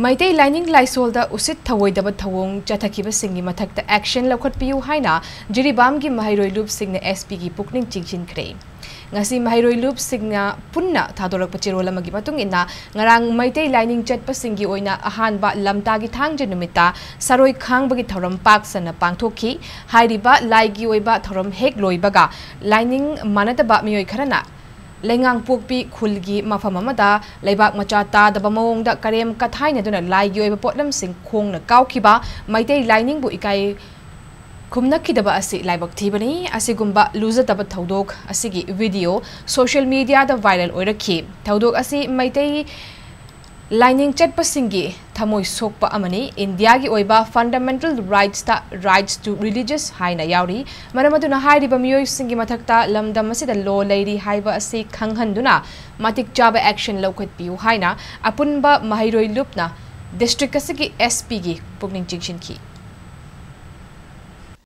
Maitei lining laisolda usit thawoidaba thawong chathakiba singi mathakta action laukhatpiu haina jiribam gi maheiroi loop singna SP gi pukning chingchinkhre ngasi maheiroi loop singna punna thadorak pachirola magi matung ina ngarang maitei lining chatpa singi oina ahanba lamta gi thangje numita saroi khangbagi thoram paksana pangthokhi hairiba laigi oiba thoram hek loibaga lining manataba mioi kharana Lengang pukpi khulgi mafamamada Leibak macha tadaba mawongda karem kathaina duna laigi oiba potlam sing khongna kawkhiba maitei lining bu ikai khumnakhidaba asi Leibak thibani asigumba luzataba thodok asigi video social media da viral oirakhi thodok asi maitei lining chatpasingi thamoi sokpa amani India gi oiba fundamental rights to religious haina yauri maramaduna hairiba miyoi singi mathakta lamdam asida law leiri haiba asi khanghanduna matik chaba action lawkhat piu haina apunba maheiroi lupna district asigi SP gi pukning chingshin ki